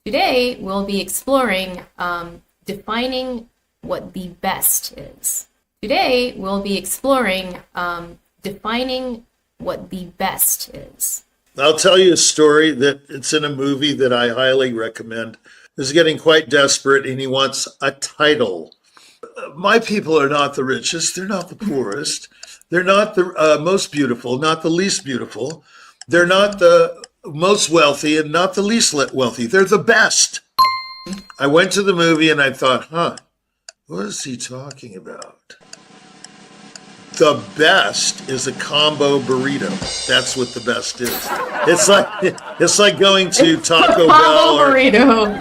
Today, we'll be exploring defining what the best is. Today, we'll be exploring defining what the best is. I'll tell you a story that it's in a movie that I highly recommend. He's getting quite desperate and he wants a title. My people are not the richest. They're not the poorest. They're not the most beautiful, not the least beautiful. They're not the most wealthy and not the least wealthy. They're the best. I went to the movie and I thought, what is he talking about? The best is a combo burrito. That's what the best is. It's like going to Taco Bell or burrito.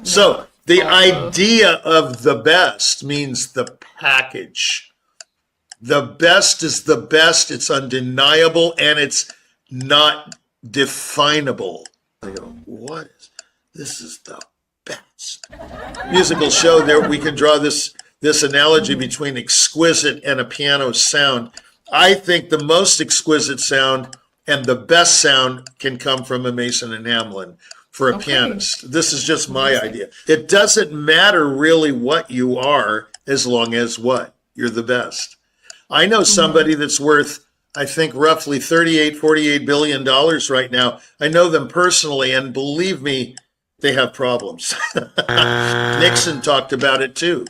So the idea of the best means the package. The best is the best. It's undeniable and it's not definable. I go, this is the best. Musical show there, we can draw this analogy between exquisite and a piano sound. I think the most exquisite sound and the best sound can come from a Mason and Hamlin for a pianist. This is just my idea. It doesn't matter really what you are as long as you're the best. I know somebody that's worth, I think, roughly $48 billion right now. I know them personally, and believe me, they have problems. Nixon talked about it too.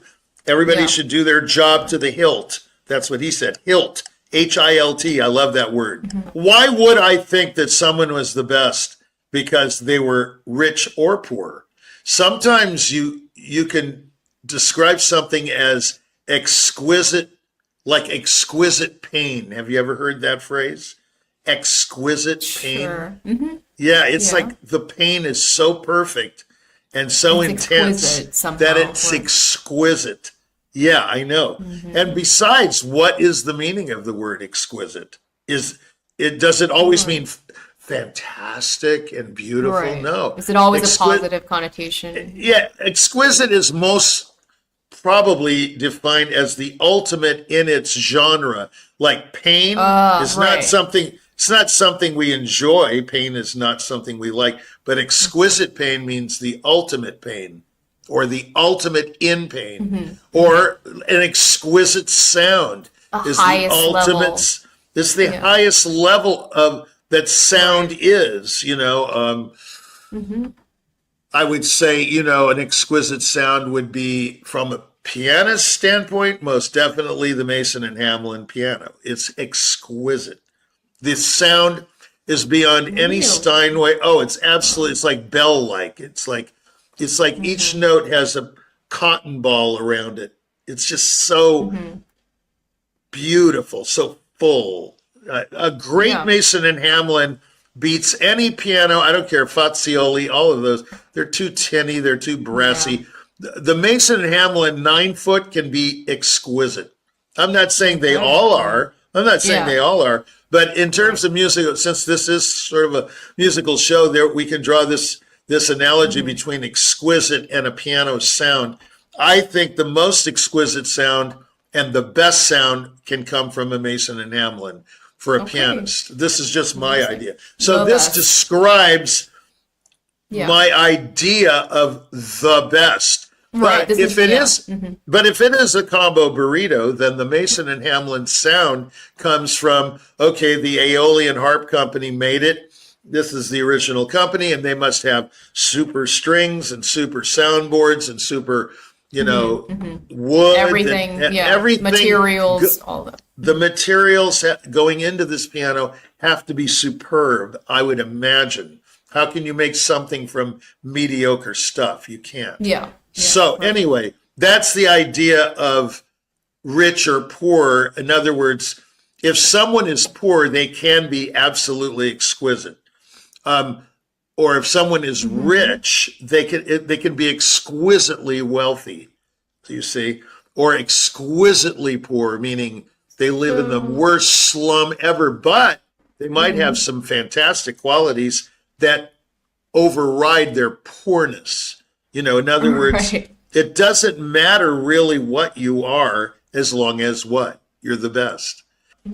Everybody should do their job to the hilt. That's what he said. Hilt. H-I-L-T. I love that word. Why would I think that someone was the best? Because they were rich or poor. Sometimes you can describe something as exquisite, like exquisite pain. Have you ever heard that phrase? Exquisite pain. Sure. Mm-hmm. Yeah, it's like the pain is so perfect and so intense that it's exquisite. Yeah, I know. And besides, what is the meaning of the word exquisite? Does it always mean fantastic and beautiful? Right. No. Is it always a positive connotation? Yeah, exquisite is most probably defined as the ultimate in its genre. Like pain is not something, it's not something we enjoy. Pain is not something we like, but exquisite pain means the ultimate pain or the ultimate in pain or an exquisite sound is the ultimate. It's the highest level of that sound is, I would say, an exquisite sound would be, from a pianist standpoint, most definitely the Mason and Hamlin piano. It's exquisite. The sound is beyond any Steinway. Oh, it's absolutely, it's like bell-like. It's like each note has a cotton ball around it. It's just so beautiful, so full. A great Mason and Hamlin beats any piano. I don't care, Fazioli, all of those. They're too tinny, they're too brassy. The Mason and Hamlin 9-foot can be exquisite. I'm not saying they all are. But in terms of music, since this is sort of a musical show, there we can draw this analogy between exquisite and a piano sound. I think the most exquisite sound and the best sound can come from a Mason and Hamlin for a pianist. This is just my idea. So this describes my idea of the best. Right. But if it is a combo burrito, then the Mason and Hamlin sound comes from, the Aeolian Harp Company made it. This is the original company, and they must have super strings and super soundboards and super, wood. Everything, everything. Materials, all of it. The materials going into this piano have to be superb, I would imagine. How can you make something from mediocre stuff? You can't. Yeah. So anyway, that's the idea of rich or poor. In other words, if someone is poor, they can be absolutely exquisite. Or if someone is rich, they can be exquisitely wealthy. You see, or exquisitely poor, meaning they live in the worst slum ever, but they might have some fantastic qualities that override their poorness. In other words, it doesn't matter really what you are as long as you're the best.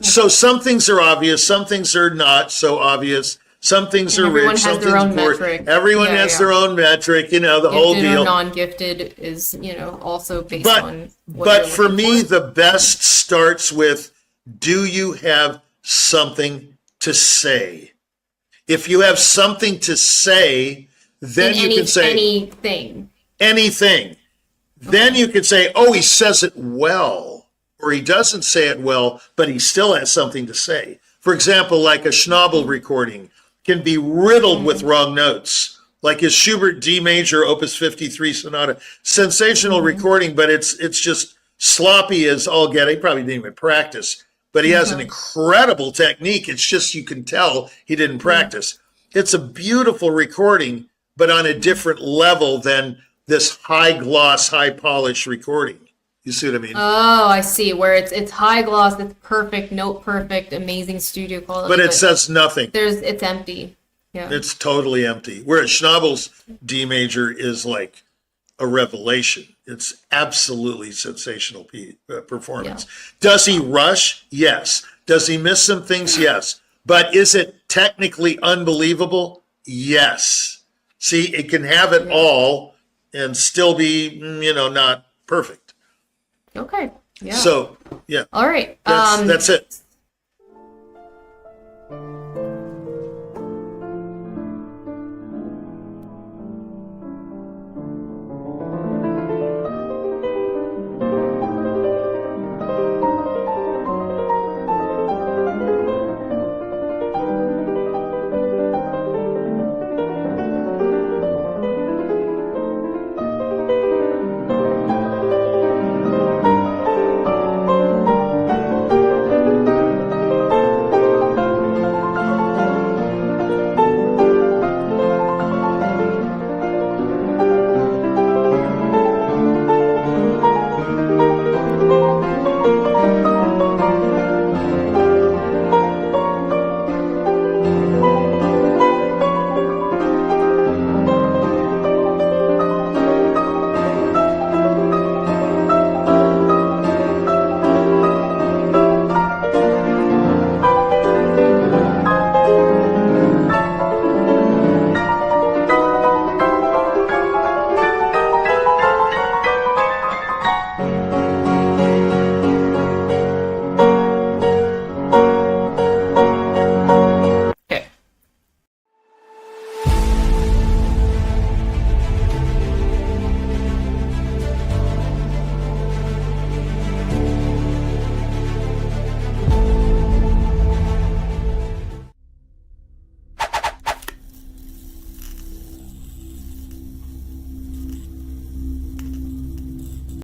So some things are obvious, some things are not so obvious. Some things And are everyone rich, has some their things own are poor. metric. Everyone Yeah, has yeah. their own metric, the whole Gifted or deal. non-gifted is, also based But on what but you're for looking me, for. the best starts with, do you have something to say? If you have something to say, then In you can say anything. anything. Then you can say, oh, he says it well, or he doesn't say it well, but he still has something to say. For example, like a Schnabel recording can be riddled with wrong notes, like his Schubert D major Opus 53 Sonata. Sensational recording, but it's just sloppy as all get. He probably didn't even practice, but he has an incredible technique. It's just you can tell he didn't practice. It's a beautiful recording, but on a different level than this high gloss, high polish recording. You see what I mean? Oh, I see. Where it's high gloss, it's perfect, note perfect, amazing studio quality. But it says nothing. it's empty. Yeah. It's totally empty. Whereas Schnabel's D major is like a revelation. It's absolutely sensational performance. Does he rush? Yes. Does he miss some things? Yes. But is it technically unbelievable? Yes. See, it can have it all and still be, not perfect. Okay. Yeah. So, yeah, All right. that's it.